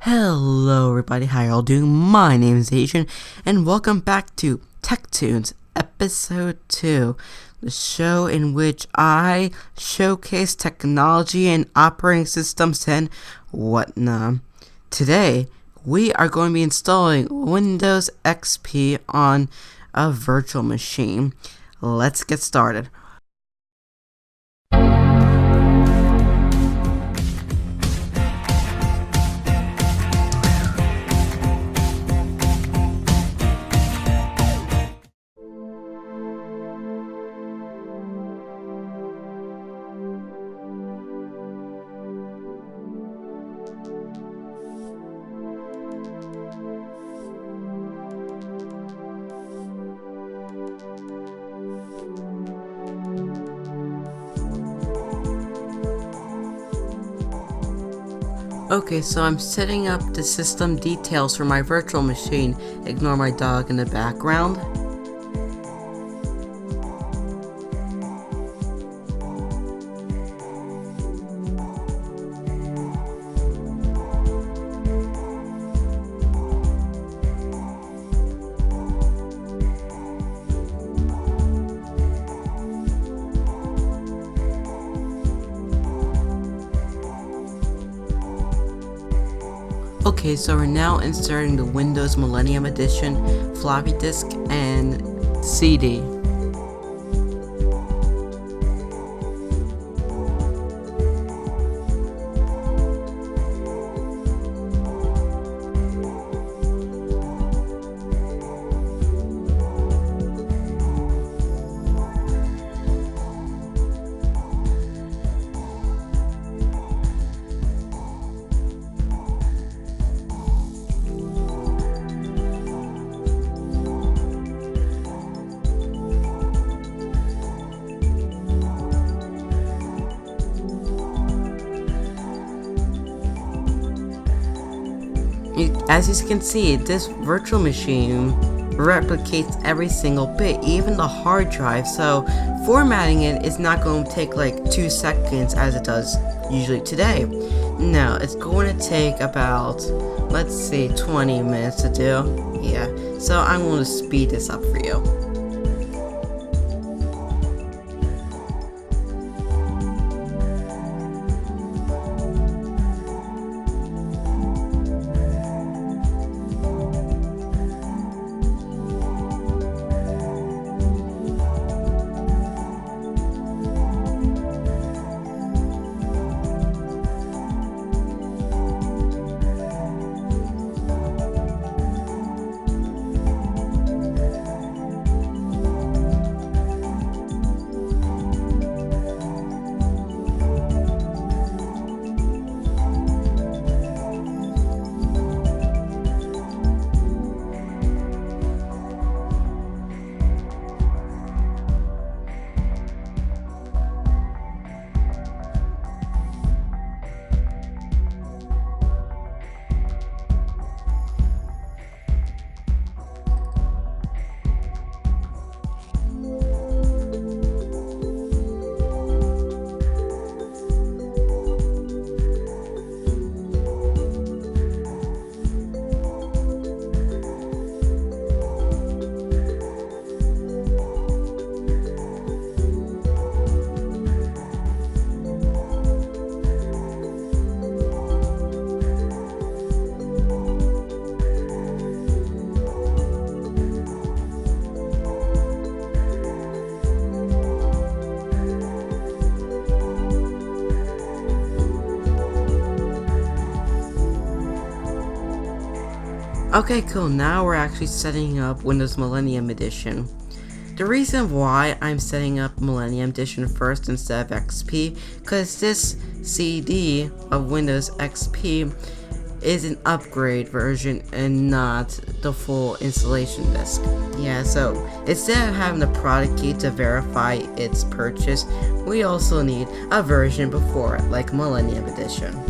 Hello everybody, how y'all doing? My name is Asian, and welcome back to Toons Episode 2, the show in which I showcase technology and operating systems and whatnot. Today, we are going to be installing Windows XP on a virtual machine. Let's get started. Okay, so I'm setting up the system details for my virtual machine. Ignore my dog in the background. Okay, so we're now inserting the Windows Millennium Edition floppy disk and CD. As you can see, this virtual machine replicates every single bit, even the hard drive, so formatting it is not going to take like 2 seconds as it does usually today. No, it's going to take about, let's say, 20 minutes to do. Yeah, so I'm going to speed this up for you. Okay, cool. Now we're actually setting up Windows Millennium Edition. The reason why I'm setting up Millennium Edition first instead of XP, because this CD of Windows XP is an upgrade version and not the full installation disk. Yeah, so instead of having the product key to verify its purchase, we also need a version before it, like Millennium Edition.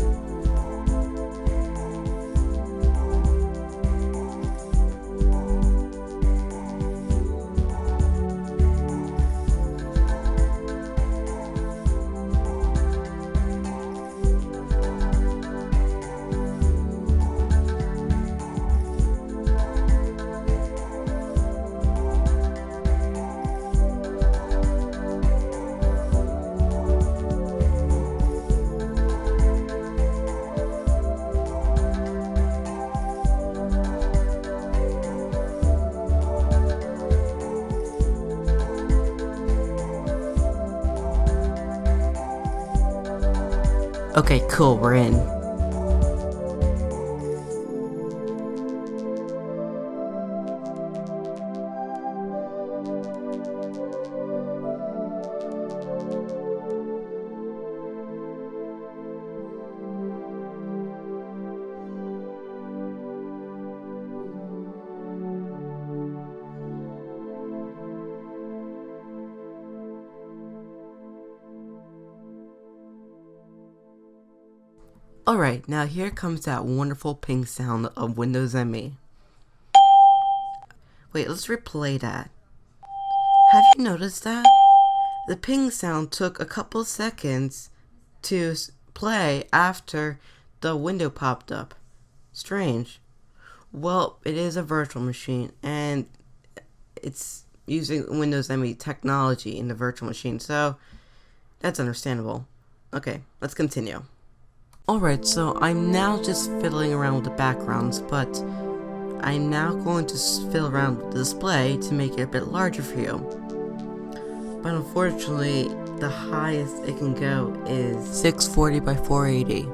Okay, cool, we're in. Alright, now here comes that wonderful ping sound of Windows ME. Wait, let's replay that. Have you noticed that? The ping sound took a couple seconds to play after the window popped up. Strange. Well, it is a virtual machine, and it's using Windows ME technology in the virtual machine, so that's understandable. Okay, let's continue. Alright, so I'm now just fiddling around with the backgrounds, but I'm now going to fiddle around with the display to make it a bit larger for you. But unfortunately, the highest it can go is 640 by 480.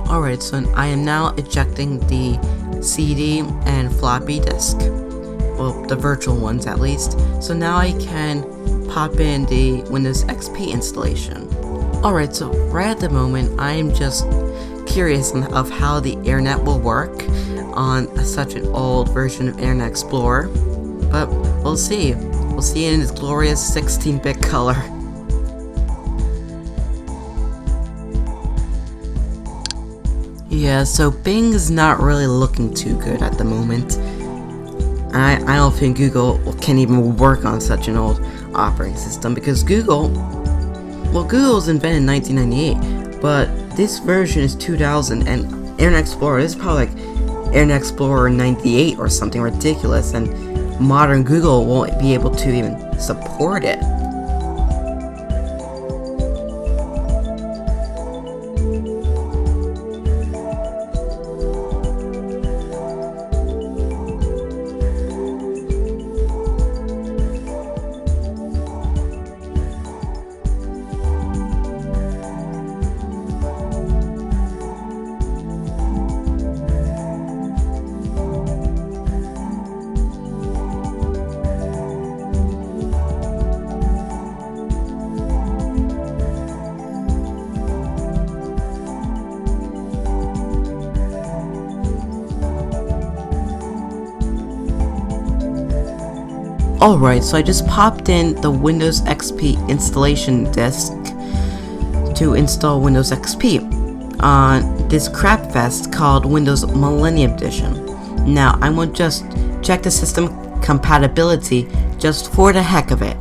Alright, so I am now ejecting the CD and floppy disk. Well, the virtual ones at least. So now I can pop in the Windows XP installation. Alright, so right at the moment, I am just curious of how the internet will work on such an old version of Internet Explorer. But we'll see. We'll see it in its glorious 16-bit color. Yeah, so Bing is not really looking too good at the moment. I don't think Google can even work on such an old operating system because Google was invented in 1998, but this version is 2000 and Internet Explorer is probably like Internet Explorer 98 or something ridiculous, and modern Google won't be able to even support it. Alright, so I just popped in the Windows XP installation disk to install Windows XP on this crap fest called Windows Millennium Edition. Now, I'm going to just check the system compatibility just for the heck of it.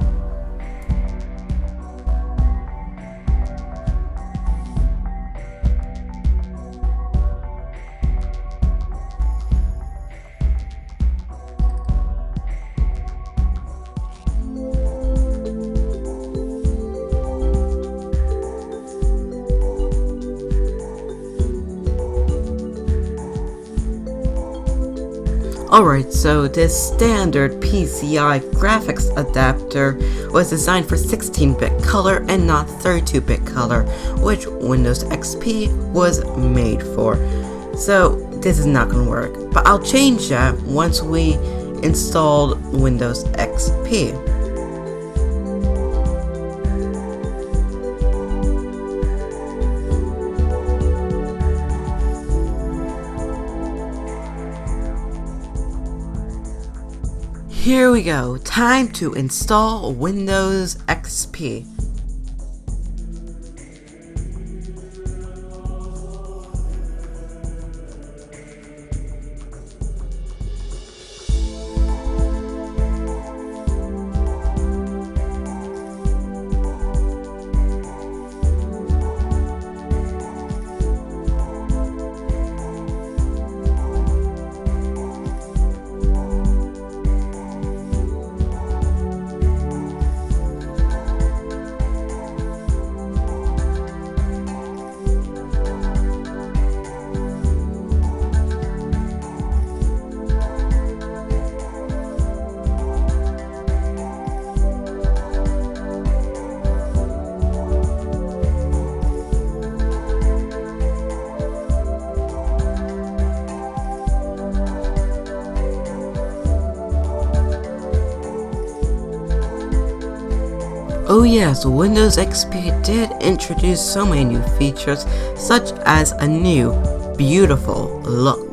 Alright, so this standard PCI graphics adapter was designed for 16-bit color and not 32-bit color, which Windows XP was made for. So this is not going to work, but I'll change that once we installed Windows XP. Here we go, time to install Windows XP. Oh yes, Windows XP did introduce so many new features, such as a new, beautiful look.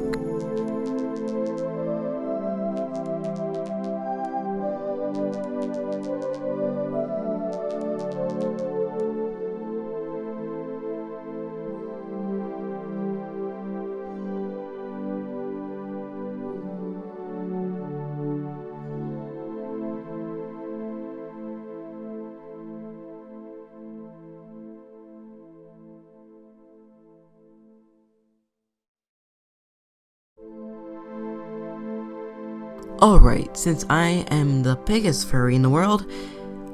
Alright, since I am the biggest furry in the world,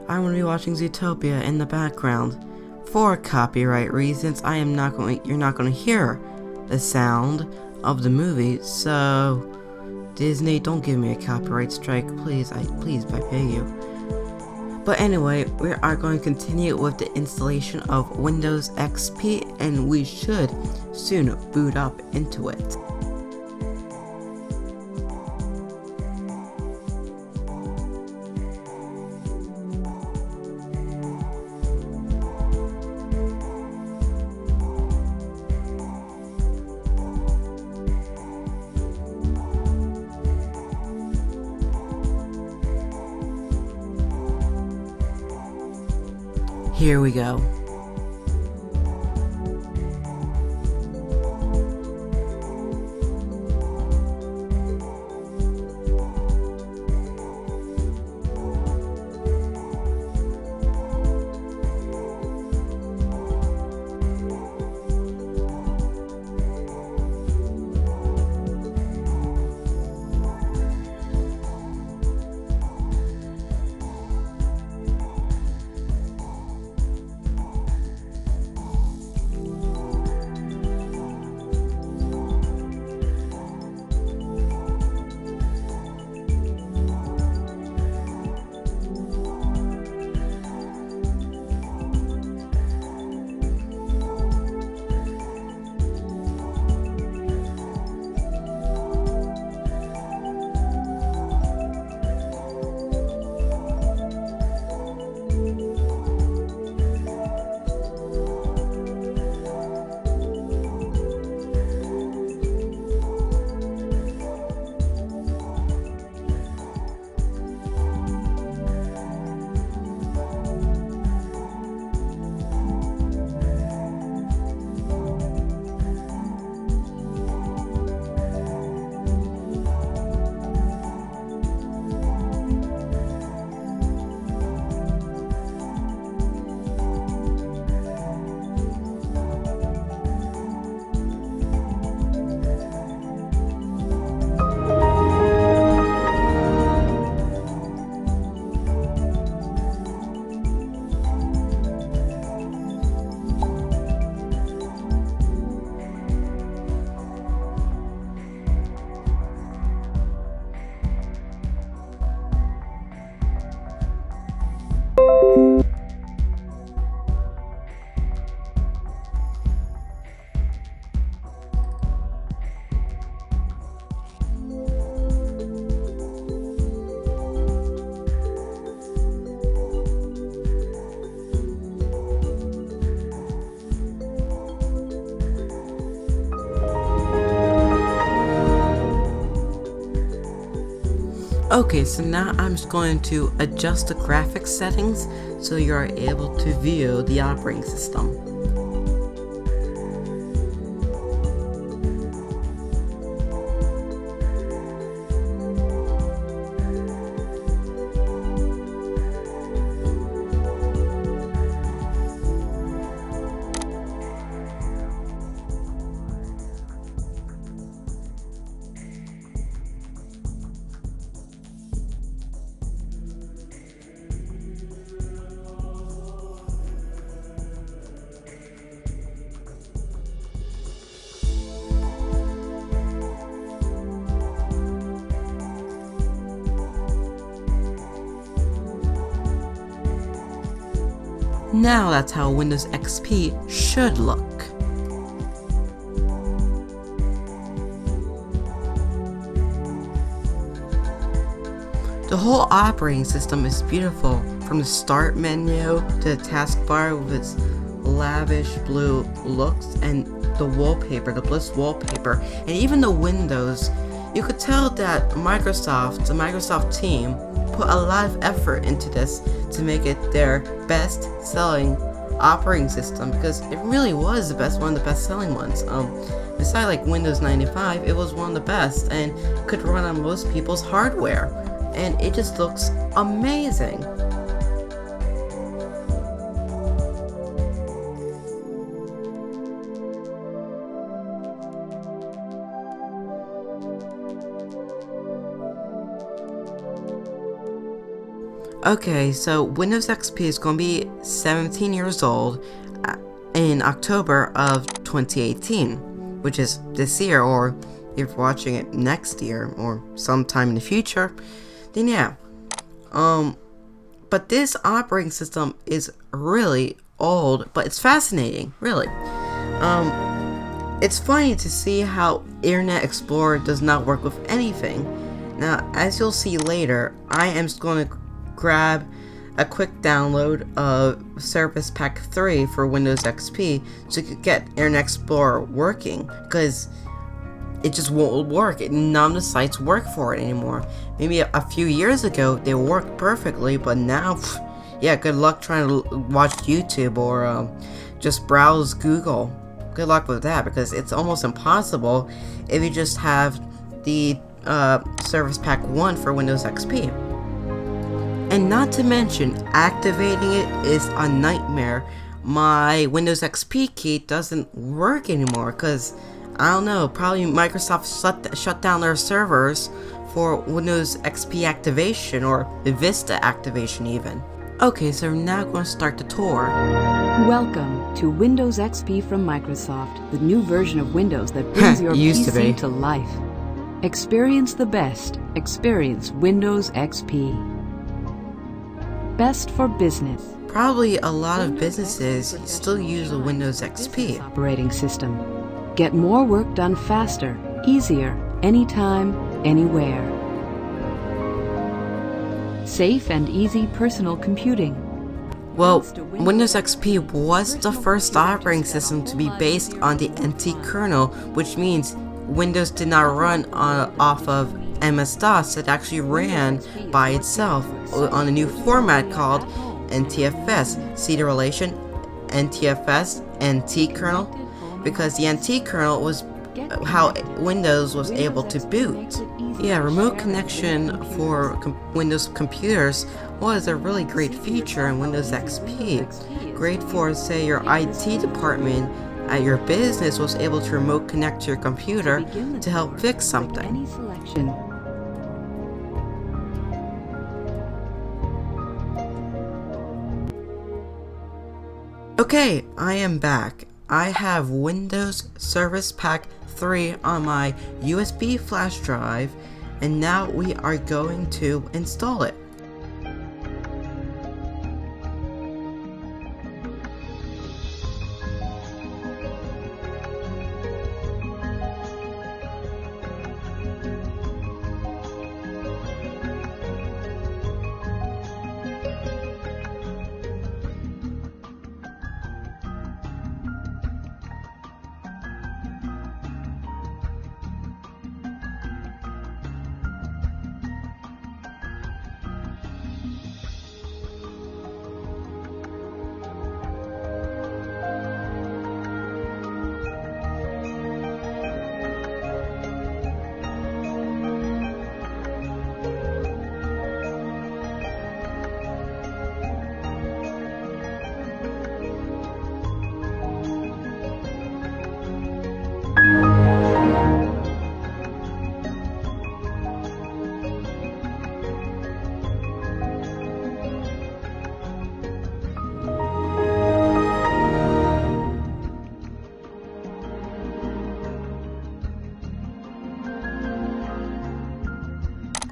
I'm going to be watching Zootopia in the background. For copyright reasons, you're not going to hear the sound of the movie, so Disney, don't give me a copyright strike, please, I beg you. But anyway, we are going to continue with the installation of Windows XP, and we should soon boot up into it. Here we go. Okay, so now I'm just going to adjust the graphics settings so you are able to view the operating system. Now that's how Windows XP should look. The whole operating system is beautiful from the start menu to the taskbar with its lavish blue looks and the wallpaper, the Bliss wallpaper, and even the windows, you could tell that the Microsoft team put a lot of effort into this to make it their best selling operating system, because it really was one of the best selling ones. Besides like Windows 95, it was one of the best and could run on most people's hardware, and it just looks amazing. Okay, so Windows XP is going to be 17 years old in October of 2018, which is this year, or if you're watching it next year or sometime in the future, then yeah. But this operating system is really old, but it's fascinating, really. It's funny to see how Internet Explorer does not work with anything. Now, as you'll see later, I am just going to grab a quick download of Service Pack 3 for Windows XP so you could get Internet Explorer working, because it just won't work. None of the sites work for it anymore. Maybe a few years ago they worked perfectly, but now, yeah, good luck trying to watch YouTube or just browse Google. Good luck with that, because it's almost impossible if you just have the Service Pack 1 for Windows XP. And not to mention, activating it is a nightmare. My Windows XP key doesn't work anymore because, I don't know, probably Microsoft shut down their servers for Windows XP activation, or the Vista activation even. Okay, so we're now going to start the tour. Welcome to Windows XP from Microsoft, the new version of Windows that brings your PC to life. Experience the best. Experience Windows XP. Best for business. Probably a lot of businesses still use a Windows XP operating system. Get more work done faster, easier, anytime, anywhere. Safe and easy personal computing. Well, Windows XP was the first operating system to be based on the NT kernel, which means Windows did not run off of MS-DOS. It actually ran by itself on a new format called NTFS. See the relation? NTFS, NT kernel? Because the NT kernel was how Windows was able to boot. Yeah, remote connection for Windows computers was a really great feature in Windows XP. Great for, say, your IT department at your business was able to remote connect to your computer to help fix something. Okay, I am back. I have Windows Service Pack 3 on my USB flash drive, and now we are going to install it.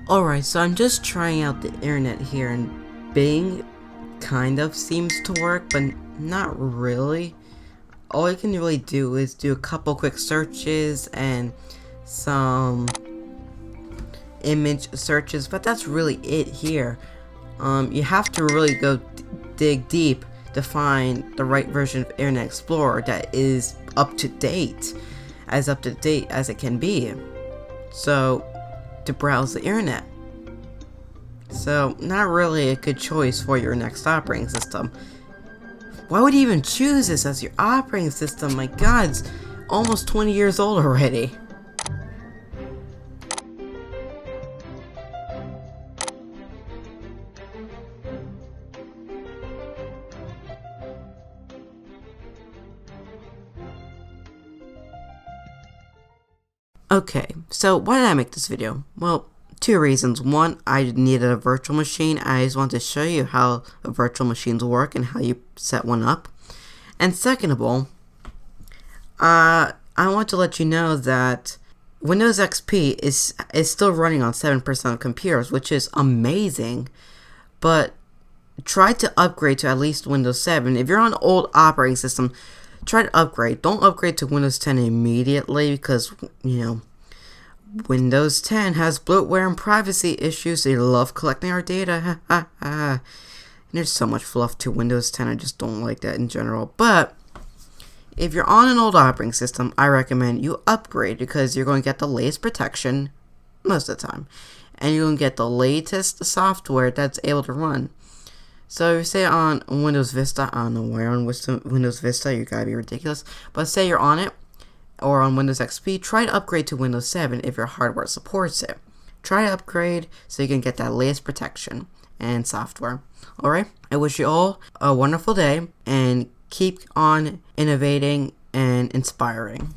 Alright, so I'm just trying out the internet here, and Bing kind of seems to work, but not really. All I can really do is do a couple quick searches and some image searches, but that's really it here. you have to really go dig deep to find the right version of Internet Explorer that is up to date as it can be. So, to browse the internet. So, not really a good choice for your next operating system. Why would you even choose this as your operating system? My god, it's almost 20 years old already. Okay, so why did I make this video? Well, two reasons. One, I needed a virtual machine. I just wanted to show you how virtual machines work and how you set one up. And second of all, I want to let you know that Windows XP is still running on 7% of computers, which is amazing. But try to upgrade to at least Windows 7. If you're on an old operating system, try to upgrade. Don't upgrade to Windows 10 immediately because, you know, Windows 10 has bloatware and privacy issues. They love collecting our data. And there's so much fluff to Windows 10. I just don't like that in general. But if you're on an old operating system, I recommend you upgrade because you're going to get the latest protection most of the time. And you're going to get the latest software that's able to run. So if you say on Windows Vista, I don't know where on Windows Vista, you gotta be ridiculous. But say you're on it, or on Windows XP, try to upgrade to Windows 7 if your hardware supports it. Try to upgrade so you can get that latest protection and software. Alright, I wish you all a wonderful day, and keep on innovating and inspiring.